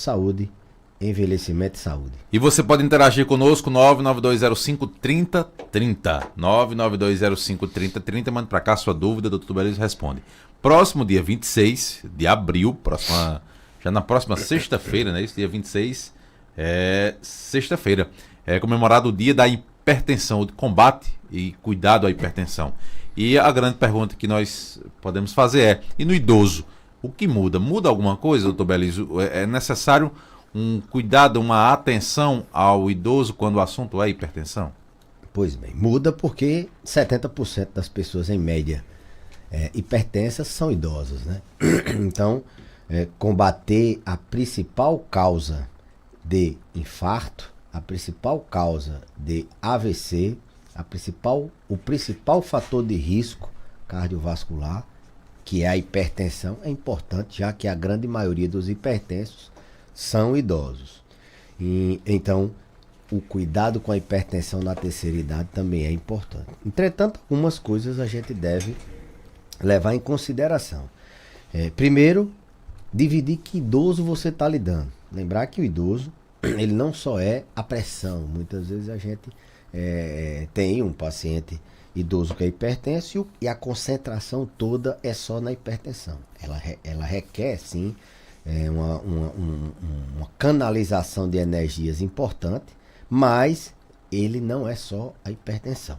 saúde, envelhecimento e saúde. E você pode interagir conosco, 99205-3030. 99205-3030, manda para cá sua dúvida, o Dr. Belísio responde. Próximo dia 26 de abril, já na próxima sexta-feira, né? Esse dia 26 é sexta-feira. É comemorado o dia da hipertensão, de combate e cuidado à hipertensão. E a grande pergunta que nós podemos fazer é, e no idoso, o que muda? Muda alguma coisa, doutor Belísio? É necessário um cuidado, uma atenção ao idoso quando o assunto é hipertensão? Pois bem, muda porque 70% das pessoas, em média, hipertensas são idosas, né? Então, combater a principal causa de infarto, a principal causa de AVC, o principal fator de risco cardiovascular, que é a hipertensão, é importante, já que a grande maioria dos hipertensos são idosos. Então, o cuidado com a hipertensão na terceira idade também é importante. Entretanto, algumas coisas a gente deve levar em consideração. Primeiro, dividir que idoso você está lidando. Lembrar que o idoso, ele não só é a pressão. Muitas vezes a gente tem um paciente idoso que é hipertenso e a concentração toda é só na hipertensão. Ela requer, sim, uma canalização de energias importante, mas ele não é só a hipertensão.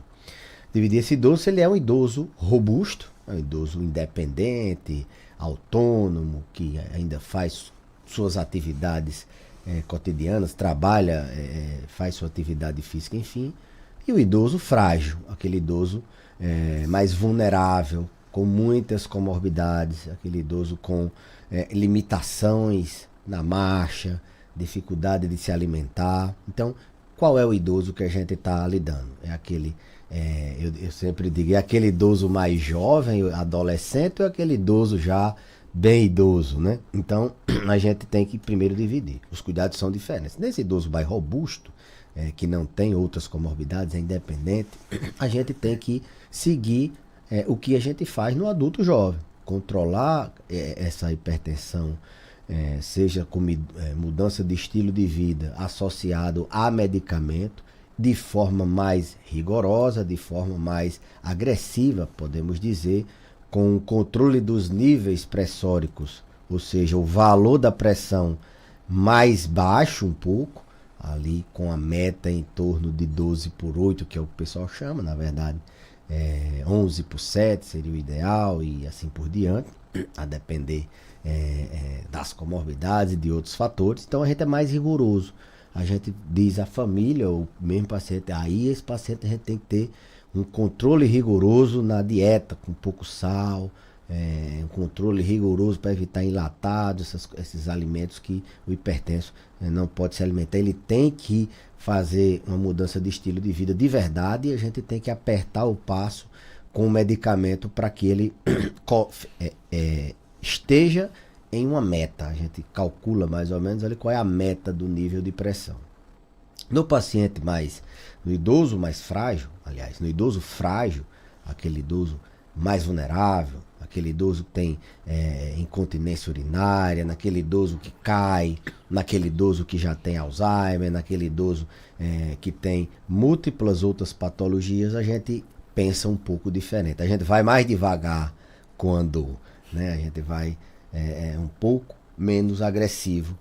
Dividir esse idoso, ele é um idoso robusto, é um idoso independente, autônomo, que ainda faz suas atividades cotidianas, trabalha, faz sua atividade física, enfim. E o idoso frágil, aquele idoso mais vulnerável, com muitas comorbidades, aquele idoso com limitações na marcha, dificuldade de se alimentar. Então, qual é o idoso que a gente está lidando? É aquele, eu sempre digo, é aquele idoso mais jovem, adolescente, ou é aquele idoso já bem idoso, né? Então, a gente tem que primeiro dividir. Os cuidados são diferentes. Nesse idoso mais robusto, que não tem outras comorbidades, é independente, a gente tem que seguir o que a gente faz no adulto jovem. Controlar essa hipertensão, seja com mudança de estilo de vida associado a medicamento, de forma mais rigorosa, de forma mais agressiva, podemos dizer, com o controle dos níveis pressóricos, ou seja, o valor da pressão mais baixo um pouco, ali com a meta em torno de 12/8, que é o que o pessoal chama, na verdade, 11/7 seria o ideal e assim por diante, a depender das comorbidades e de outros fatores. Então a gente é mais rigoroso. A gente diz à família, o mesmo paciente, aí esse paciente a gente tem que ter um controle rigoroso na dieta, com pouco sal, um controle rigoroso para evitar enlatados, esses alimentos que o hipertenso não pode se alimentar. Ele tem que fazer uma mudança de estilo de vida de verdade e a gente tem que apertar o passo com o medicamento para que ele esteja em uma meta. A gente calcula mais ou menos ali qual é a meta do nível de pressão. No idoso mais frágil, aliás, no idoso frágil, aquele idoso mais vulnerável, aquele idoso que tem incontinência urinária, naquele idoso que cai, naquele idoso que já tem Alzheimer, naquele idoso que tem múltiplas outras patologias, a gente pensa um pouco diferente. A gente vai mais devagar quando, a gente vai um pouco menos agressivo,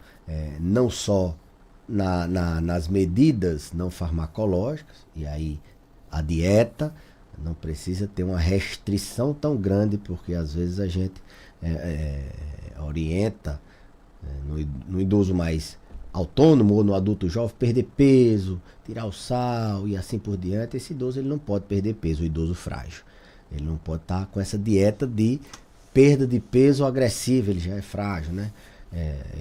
não só nas medidas não farmacológicas, e aí a dieta não precisa ter uma restrição tão grande, porque às vezes a gente orienta no idoso mais autônomo ou no adulto jovem perder peso, tirar o sal e assim por diante. Esse idoso ele não pode perder peso, o idoso frágil. Ele não pode estar com essa dieta de perda de peso agressiva, ele já é frágil, né?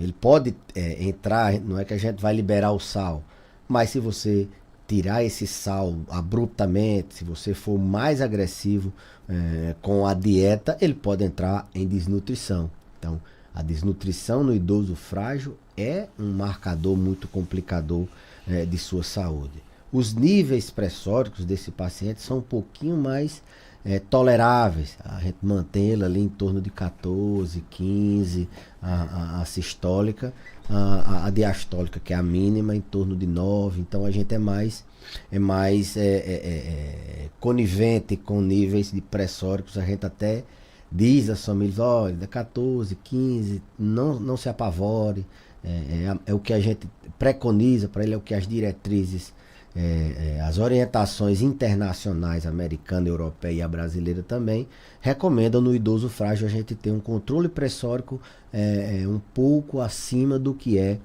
Ele pode entrar, não é que a gente vai liberar o sal, mas se você tirar esse sal abruptamente, se você for mais agressivo com a dieta, ele pode entrar em desnutrição. Então, a desnutrição no idoso frágil é um marcador muito complicador de sua saúde. Os níveis pressóricos desse paciente são um pouquinho mais toleráveis. A gente mantém ele ali em torno de 14, 15, a sistólica, a diastólica, que é a mínima, em torno de 9. Então a gente é mais conivente com níveis de pressóricos. A gente até diz às famílias, olha, 14, 15, não se apavore. É o que a gente preconiza para ele, é o que as diretrizes, as orientações internacionais, americana, europeia e a brasileira também, recomendam no idoso frágil a gente ter um controle pressórico um pouco acima do que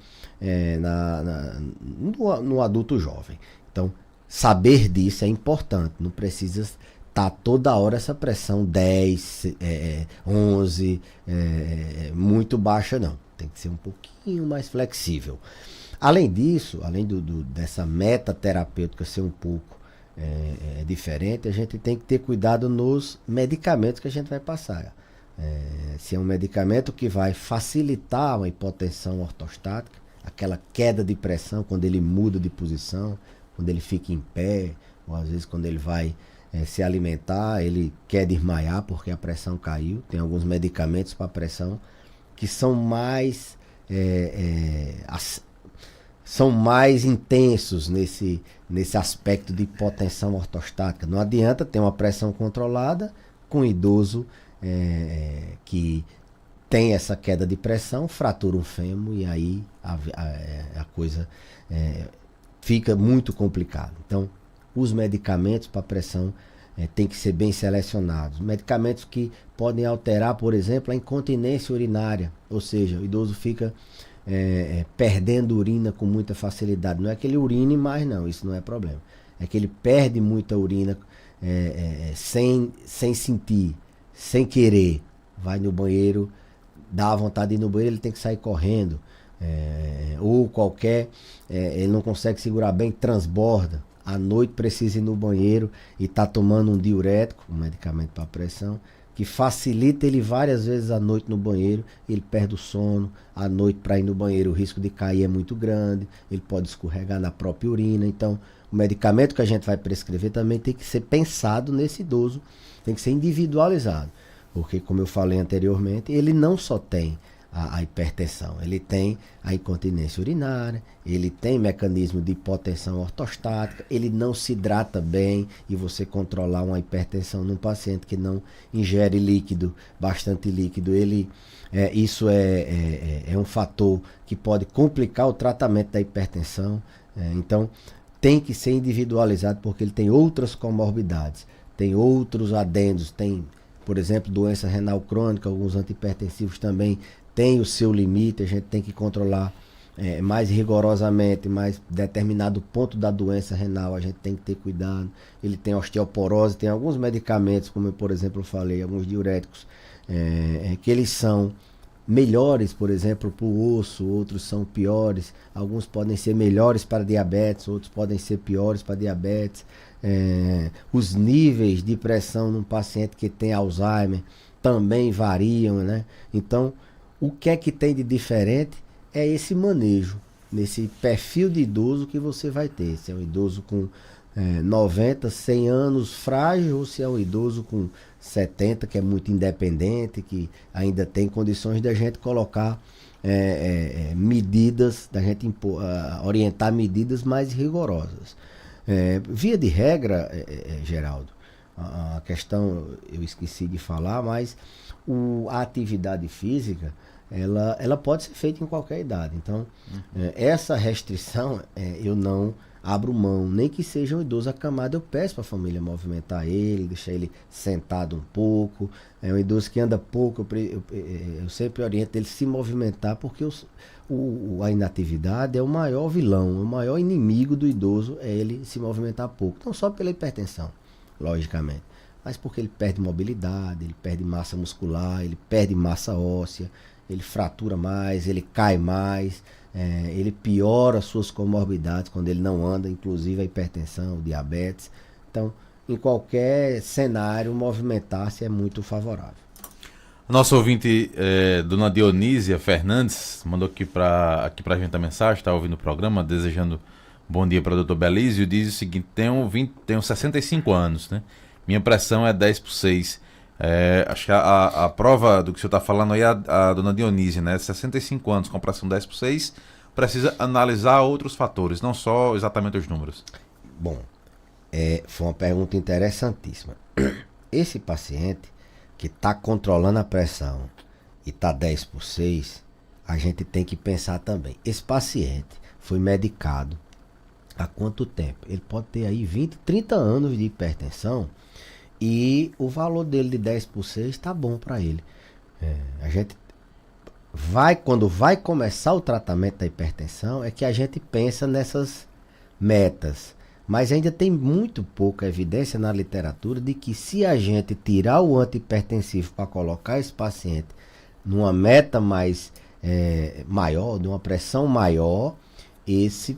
no adulto jovem. Então, saber disso é importante, não precisa estar toda hora essa pressão 10, 11, muito baixa não. Tem que ser um pouquinho mais flexível. Além disso, além dessa meta terapêutica ser um pouco diferente, a gente tem que ter cuidado nos medicamentos que a gente vai passar. Se é um medicamento que vai facilitar uma hipotensão ortostática, aquela queda de pressão quando ele muda de posição, quando ele fica em pé, ou às vezes quando ele vai se alimentar, ele quer desmaiar porque a pressão caiu. Tem alguns medicamentos para pressão que são mais intensos nesse aspecto de hipotensão ortostática. Não adianta ter uma pressão controlada com um idoso que tem essa queda de pressão, fratura um fêmur e aí a coisa fica muito complicada. Então, os medicamentos para pressão tem que ser bem selecionados. Medicamentos que podem alterar, por exemplo, a incontinência urinária, ou seja, o idoso fica perdendo urina com muita facilidade. Não é que ele urine mais, não, isso não é problema. É que ele perde muita urina sem sentir, sem querer. Vai no banheiro, dá vontade de ir no banheiro, ele tem que sair correndo. Ou ele não consegue segurar bem, transborda. À noite precisa ir no banheiro e está tomando um diurético, um medicamento para pressão, que facilita ele várias vezes à noite no banheiro, ele perde o sono, à noite para ir no banheiro o risco de cair é muito grande, ele pode escorregar na própria urina. Então o medicamento que a gente vai prescrever também tem que ser pensado nesse idoso, tem que ser individualizado, porque como eu falei anteriormente, ele não só tem a hipertensão, ele tem a incontinência urinária, ele tem mecanismo de hipotensão ortostática, ele não se hidrata bem, e você controlar uma hipertensão num paciente que não ingere líquido, bastante líquido, isso é um fator que pode complicar o tratamento da hipertensão. Então tem que ser individualizado porque ele tem outras comorbidades, tem outros adendos, tem, por exemplo, doença renal crônica, alguns antihipertensivos também tem o seu limite, a gente tem que controlar mais rigorosamente, mais determinado ponto da doença renal, a gente tem que ter cuidado. Ele tem osteoporose, tem alguns medicamentos, como eu, por exemplo, falei, alguns diuréticos, que eles são melhores, por exemplo, para o osso, outros são piores, alguns podem ser melhores para diabetes, outros podem ser piores para diabetes. Os níveis de pressão num paciente que tem Alzheimer também variam, né? Então, o que é que tem de diferente é esse manejo, nesse perfil de idoso que você vai ter. Se é um idoso com 90, 100 anos frágil, ou se é um idoso com 70, que é muito independente, que ainda tem condições da gente colocar medidas, da gente orientar medidas mais rigorosas. Via de regra, Geraldo, a questão eu esqueci de falar, mas a atividade física ela pode ser feita em qualquer idade. Então, essa restrição eu não abro mão, nem que seja um idoso acamado, eu peço para a família movimentar ele, deixar ele sentado um pouco. Um idoso que anda pouco, eu sempre oriento ele se movimentar, porque a inatividade é o maior vilão, o maior inimigo do idoso é ele se movimentar pouco. Não só pela hipertensão, logicamente, mas porque ele perde mobilidade, ele perde massa muscular, ele perde massa óssea, ele fratura mais, ele cai mais, ele piora as suas comorbidades quando ele não anda, inclusive a hipertensão, o diabetes. Então, em qualquer cenário, movimentar-se é muito favorável. Nosso ouvinte, dona Dionísia Fernandes, mandou aqui pra gente a mensagem, está ouvindo o programa, desejando bom dia para o Dr. Belísio, diz o seguinte: tenho 65 anos, né? minha pressão é 10/6. Acho que a prova do que o senhor está falando aí é a dona Dionísia, né? 65 anos com pressão 10/6, precisa analisar outros fatores, não só exatamente os números. Bom, foi uma pergunta interessantíssima. Esse paciente que está controlando a pressão e está 10/6, a gente tem que pensar também. Esse paciente foi medicado há quanto tempo? Ele pode ter aí 20, 30 anos de hipertensão e o valor dele de 10/6 está bom para ele. A gente quando vai começar o tratamento da hipertensão, é que a gente pensa nessas metas. Mas ainda tem muito pouca evidência na literatura de que se a gente tirar o antihipertensivo para colocar esse paciente numa meta maior, de uma pressão maior, isso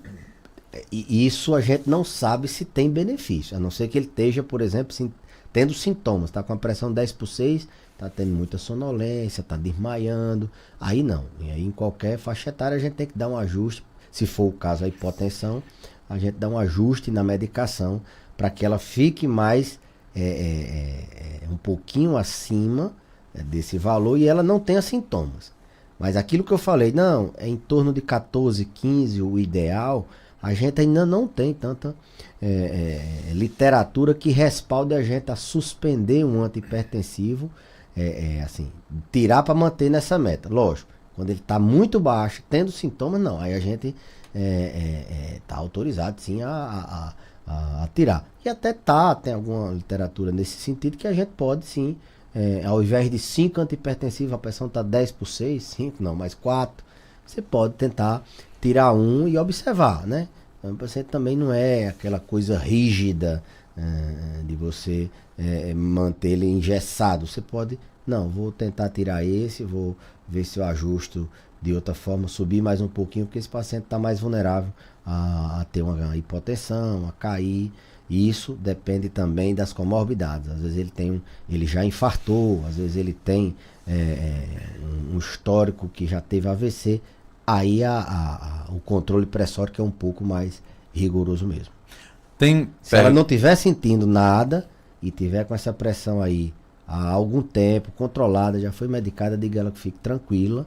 a gente não sabe se tem benefício, a não ser que ele esteja, por exemplo, tendo sintomas, está com a pressão 10/6, está tendo muita sonolência, está desmaiando, aí não. E aí em qualquer faixa etária a gente tem que dar um ajuste, se for o caso a hipotensão, a gente dá um ajuste na medicação para que ela fique mais um pouquinho acima desse valor e ela não tenha sintomas. Mas aquilo que eu falei, não, é em torno de 14, 15 o ideal, a gente ainda não tem tanta literatura que respalde a gente a suspender um antihipertensivo, assim, tirar para manter nessa meta. Lógico, quando ele está muito baixo, tendo sintomas, não, aí a gente está autorizado sim a tirar. E até tem alguma literatura nesse sentido que a gente pode sim, ao invés de 5 antihipertensivos, a pressão está 10/6, 5 não, mais 4, você pode tentar tirar um e observar, né? Então, o paciente também não é aquela coisa rígida de você manter ele engessado. Você pode, não, vou tentar tirar esse, vou ver se eu ajusto de outra forma, subir mais um pouquinho, porque esse paciente está mais vulnerável a ter uma hipotensão, a cair. E isso depende também das comorbidades. Às vezes ele já infartou, às vezes ele tem um histórico que já teve AVC. Aí o controle pressórico é um pouco mais rigoroso mesmo. Se ela não estiver sentindo nada e tiver com essa pressão aí há algum tempo, controlada, já foi medicada, diga ela que fique tranquila.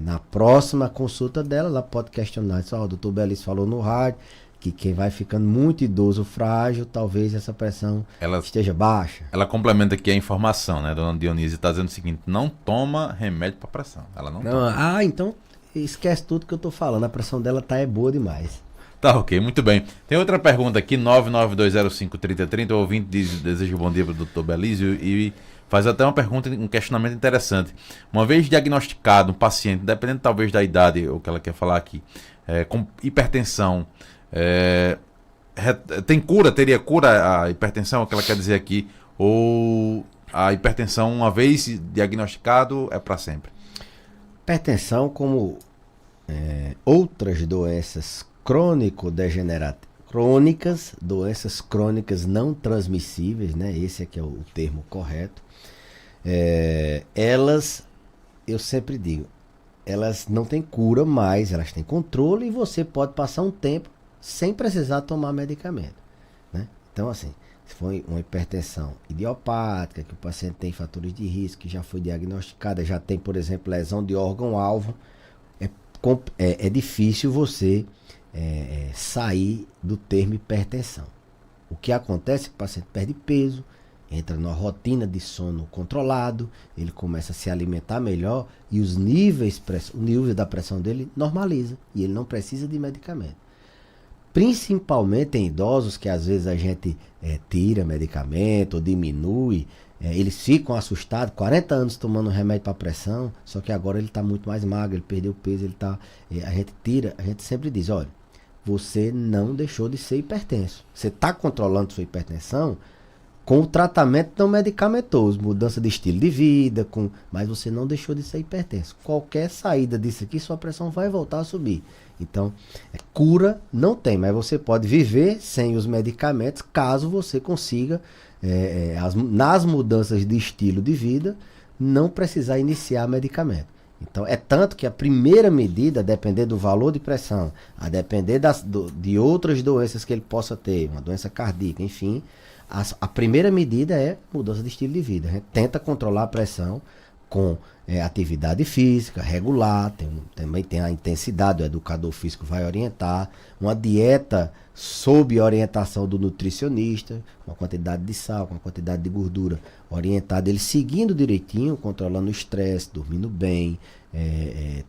Na próxima consulta dela, ela pode questionar, o doutor Belis falou no rádio que quem vai ficando muito idoso, frágil, talvez essa pressão esteja baixa. Ela complementa aqui a informação, né? Dona Dionísia está dizendo o seguinte, não toma remédio para pressão. Ela não toma. Então esquece tudo que eu tô falando, a pressão dela boa demais. Tá ok, muito bem. Tem outra pergunta aqui, 992053030, o ouvinte deseja bom dia para o doutor Belísio e faz até uma pergunta, um questionamento interessante. Uma vez diagnosticado um paciente, dependendo talvez da idade, o que ela quer falar aqui, com hipertensão, teria cura a hipertensão, o que ela quer dizer aqui, ou a hipertensão, uma vez diagnosticado, é para sempre? Hipertensão, como outras doenças crônicas, doenças crônicas não transmissíveis, né? Esse aqui é o termo correto. Elas, eu sempre digo, elas não têm cura, mas elas têm controle e você pode passar um tempo sem precisar tomar medicamento, né? Então, assim, se for uma hipertensão idiopática, que o paciente tem fatores de risco, que já foi diagnosticada, já tem, por exemplo, lesão de órgão-alvo, é difícil você sair do termo hipertensão. O que acontece é que o paciente perde peso, entra numa rotina de sono controlado, ele começa a se alimentar melhor e o nível da pressão dele normaliza e ele não precisa de medicamento. Principalmente em idosos que às vezes a gente tira medicamento ou diminui, eles ficam assustados, 40 anos tomando remédio para pressão, só que agora ele está muito mais magro, ele perdeu peso, a gente sempre diz, olha, você não deixou de ser hipertenso, você está controlando sua hipertensão com o tratamento não medicamentoso, mudança de estilo de vida, mas você não deixou de ser hipertenso. Qualquer saída disso aqui, sua pressão vai voltar a subir. Então, cura não tem, mas você pode viver sem os medicamentos, caso você consiga, nas mudanças de estilo de vida, não precisar iniciar medicamento. Então, é tanto que a primeira medida, a depender do valor de pressão, a depender de outras doenças que ele possa ter, uma doença cardíaca, enfim, a primeira medida é mudança de estilo de vida. A gente tenta controlar a pressão com atividade física, regular, também tem a intensidade, o educador físico vai orientar, uma dieta sob orientação do nutricionista, uma quantidade de sal, uma quantidade de gordura orientada, ele seguindo direitinho, controlando o estresse, dormindo bem,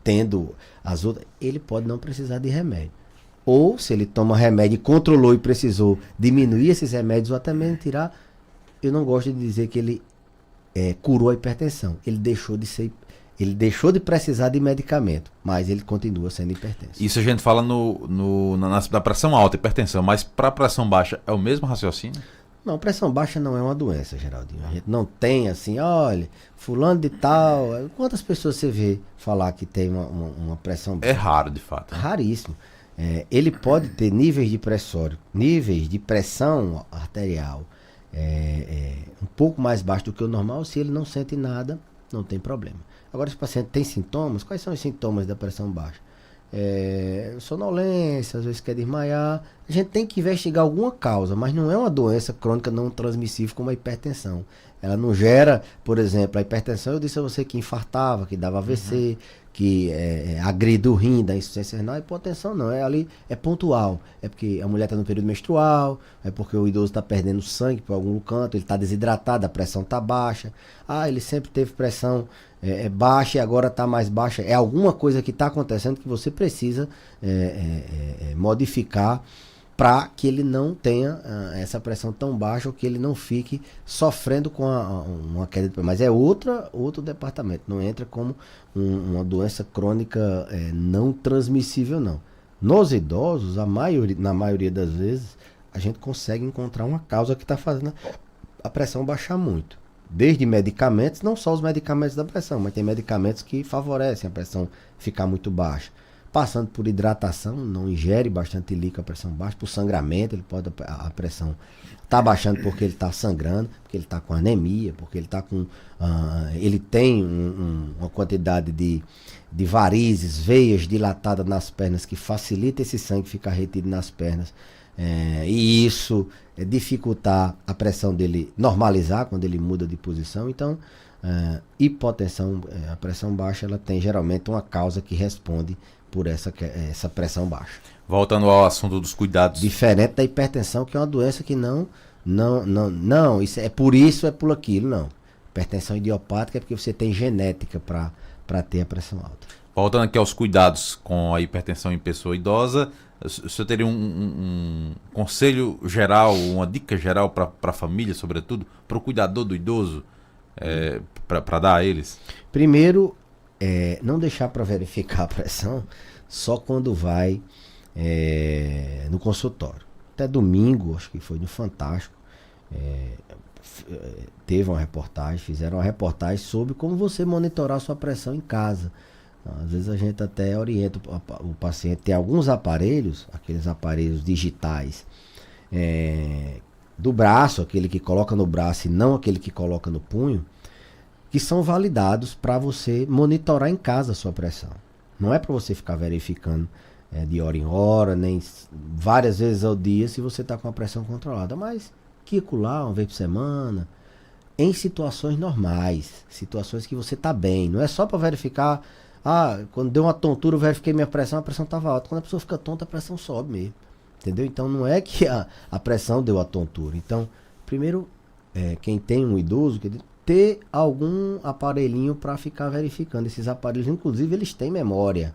tendo as outras, ele pode não precisar de remédio. Ou, se ele toma remédio e controlou e precisou diminuir esses remédios ou até mesmo tirar, eu não gosto de dizer que ele curou a hipertensão. Ele deixou de precisar de medicamento, mas ele continua sendo hipertenso. Isso a gente fala da pressão alta, hipertensão, mas para pressão baixa é o mesmo raciocínio? Não, pressão baixa não é uma doença, Geraldinho. A gente não tem assim, olha, fulano de tal. Quantas pessoas você vê falar que tem uma pressão baixa? É raro, de fato. Raríssimo. Ele pode ter níveis de pressão arterial um pouco mais baixo do que o normal. Se ele não sente nada, não tem problema. Agora, se o paciente tem sintomas, quais são os sintomas da pressão baixa? Sonolência, às vezes quer desmaiar. A gente tem que investigar alguma causa, mas não é uma doença crônica não transmissível como a hipertensão. Ela não gera, por exemplo, a hipertensão, eu disse a você que infartava, que dava AVC, que agride o rim, da insuficiência renal. A hipotensão não, ali é pontual. É porque a mulher está no período menstrual, é porque o idoso está perdendo sangue por algum canto, ele está desidratado, a pressão está baixa. Ele sempre teve pressão baixa e agora está mais baixa. É alguma coisa que está acontecendo que você precisa modificar para que ele não tenha essa pressão tão baixa ou que ele não fique sofrendo com uma queda de pressão. Mas é outro departamento, não entra como uma doença crônica não transmissível, não. Nos idosos, na maioria das vezes, a gente consegue encontrar uma causa que está fazendo a pressão baixar muito. Desde medicamentos, não só os medicamentos da pressão, mas tem medicamentos que favorecem a pressão ficar muito baixa. Passando por hidratação, não ingere bastante líquido, a pressão baixa, por sangramento, a pressão está baixando porque ele está sangrando, porque ele está com anemia, porque ele está com. Ele tem uma quantidade de varizes, veias dilatadas nas pernas que facilita esse sangue ficar retido nas pernas. E isso dificultar a pressão dele normalizar quando ele muda de posição. Então, hipotensão, a pressão baixa, ela tem geralmente uma causa que responde por essa pressão baixa. Voltando ao assunto dos cuidados. Diferente da hipertensão, que é uma doença que não, isso é por isso, é por aquilo, não. Hipertensão idiopática é porque você tem genética para ter a pressão alta. Voltando aqui aos cuidados com a hipertensão em pessoa idosa, o senhor teria um conselho geral, uma dica geral para a família, sobretudo, para o cuidador do idoso, para dar a eles? Primeiro, não deixar para verificar a pressão só quando vai no consultório. Até domingo, acho que foi no Fantástico, teve uma reportagem, fizeram uma reportagem sobre como você monitorar sua pressão em casa. Às vezes a gente até orienta o paciente. Tem alguns aparelhos, aqueles aparelhos digitais do braço, aquele que coloca no braço e não aquele que coloca no punho, que são validados para você monitorar em casa a sua pressão. Não é para você ficar verificando de hora em hora, nem várias vezes ao dia se você está com a pressão controlada, mas quicular uma vez por semana, em situações normais, situações que você está bem. Não é só para verificar, quando deu uma tontura eu verifiquei minha pressão, a pressão estava alta. Quando a pessoa fica tonta, a pressão sobe mesmo. Entendeu? Então não é que a pressão deu a tontura. Então, primeiro, quem tem um idoso, ter algum aparelhinho para ficar verificando. Esses aparelhos, inclusive, eles têm memória.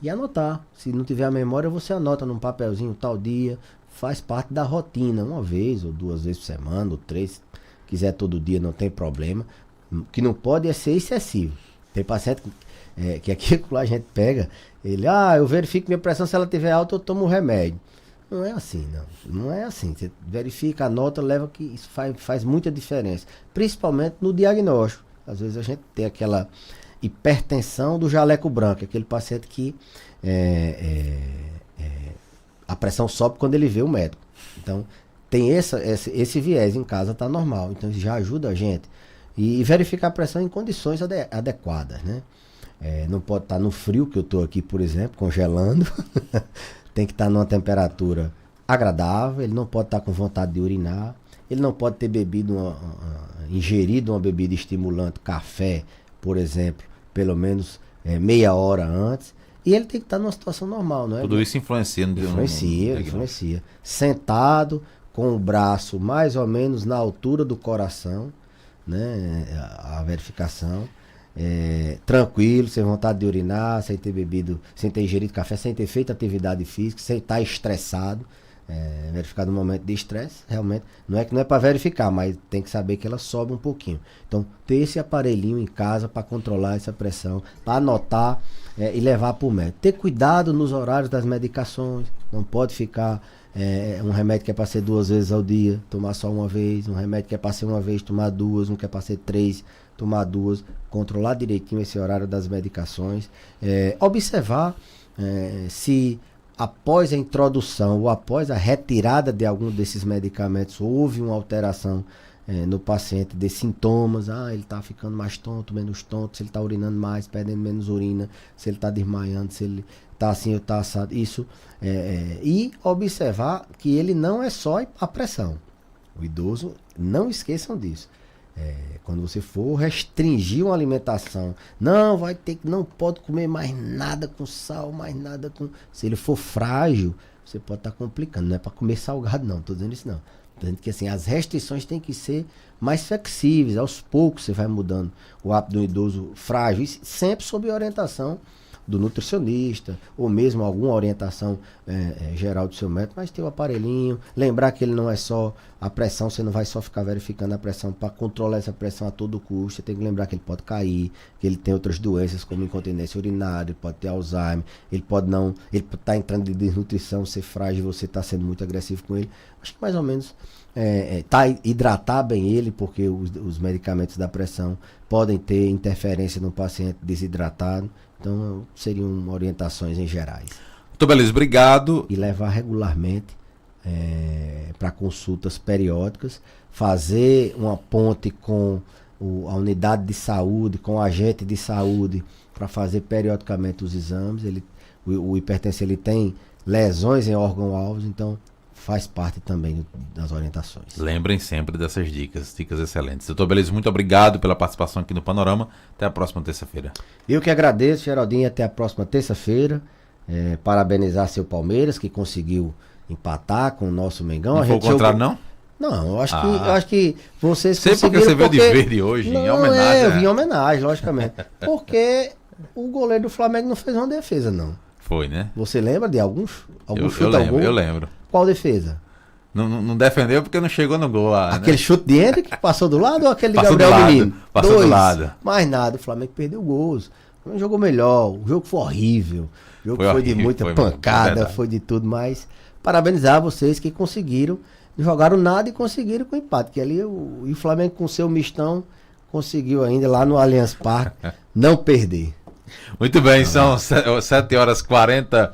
E anotar. Se não tiver a memória, você anota num papelzinho tal dia. Faz parte da rotina, uma vez ou duas vezes por semana, ou três. Se quiser todo dia, não tem problema. O que não pode é ser excessivo. Tem paciente que aqui a gente pega, ele, eu verifico minha pressão, se ela estiver alta, eu tomo um remédio. Não é assim, não. Não é assim. Você verifica, anota, leva, que isso faz muita diferença. Principalmente no diagnóstico. Às vezes a gente tem aquela hipertensão do jaleco branco, aquele paciente que a pressão sobe quando ele vê o médico. Então, tem esse viés em casa, tá normal. Então, isso já ajuda a gente. E verificar a pressão em condições adequadas, né? Não pode estar no frio, que eu estou aqui, por exemplo, congelando. Tem que estar numa temperatura agradável, ele não pode estar com vontade de urinar. ele não pode ter ingerido uma bebida estimulante, café, por exemplo, pelo menos meia hora antes. E ele tem que estar numa situação normal, não é? Tudo isso influencia no Influencia. Sentado, com o braço mais ou menos na altura do coração, né? A verificação. Tranquilo, sem vontade de urinar, sem ter bebido, sem ter ingerido café, sem ter feito atividade física, sem estar estressado. Verificar no momento de estresse, realmente, não é para verificar, mas tem que saber que ela sobe um pouquinho. Então, ter esse aparelhinho em casa para controlar essa pressão, para anotar e levar para o médico. Ter cuidado nos horários das medicações, não pode ficar um remédio que é para ser 2 vezes ao dia, tomar só uma vez, um remédio que é para ser uma vez, tomar 2, um que é para ser 3, tomar 2, controlar direitinho esse horário das medicações, observar se após a introdução ou após a retirada de algum desses medicamentos houve uma alteração no paciente de sintomas. Ele está ficando mais tonto, menos tonto, se ele está urinando mais, perdendo menos urina, se ele está desmaiando, se ele está assim ou está assado. Isso, e observar que ele não é só a pressão. O idoso, não esqueçam disso. Quando você for restringir uma alimentação, não pode comer mais nada com sal, mais nada com... Se ele for frágil, você pode estar complicando. Não é para comer salgado, não. Estou dizendo isso, não. Estou dizendo que assim, as restrições têm que ser mais flexíveis. Aos poucos você vai mudando o hábito do idoso frágil, e sempre sob orientação do nutricionista, ou mesmo alguma orientação geral do seu médico, mas ter o aparelhinho, lembrar que ele não é só a pressão, você não vai só ficar verificando a pressão para controlar essa pressão a todo custo, você tem que lembrar que ele pode cair, que ele tem outras doenças como incontinência urinária, ele pode ter Alzheimer, ele está entrando de desnutrição, ser frágil, você está sendo muito agressivo com ele. Acho que mais ou menos hidratar bem ele, porque os medicamentos da pressão podem ter interferência no paciente desidratado. Então, seriam orientações em gerais. Muito beleza, obrigado. E levar regularmente para consultas periódicas, fazer uma ponte com a unidade de saúde, com o agente de saúde, para fazer periodicamente os exames. O hipertenso ele tem lesões em órgão-alvos, então faz parte também das orientações. Lembrem sempre dessas dicas excelentes. Doutor Beleza, muito obrigado pela participação aqui no Panorama. Até a próxima terça-feira. Eu que agradeço, Geraldinho, até a próxima terça-feira. Parabenizar seu Palmeiras, que conseguiu empatar com o nosso Mengão. Não foi o contrário, não? Não, eu acho que vocês sei conseguiram... Sei porque você veio de verde hoje, em homenagem. Eu vim em homenagem, logicamente. Porque o goleiro do Flamengo não fez uma defesa, não. Foi, né? Você lembra de algum chute ao gol? Eu lembro. Qual defesa? Não defendeu porque não chegou no gol lá. Aquele chute de Henrique que passou do lado ou aquele de passou Gabriel Menino? Passou do lado. Mais nada, o Flamengo perdeu gols. O Flamengo jogou melhor, o jogo foi horrível. O jogo foi de muita pancada, foi de tudo, mas parabenizar vocês que conseguiram, não jogaram nada e conseguiram com empate. Que ali o Flamengo com seu mistão conseguiu ainda lá no Allianz Parque não perder. Muito bem, são 7h48.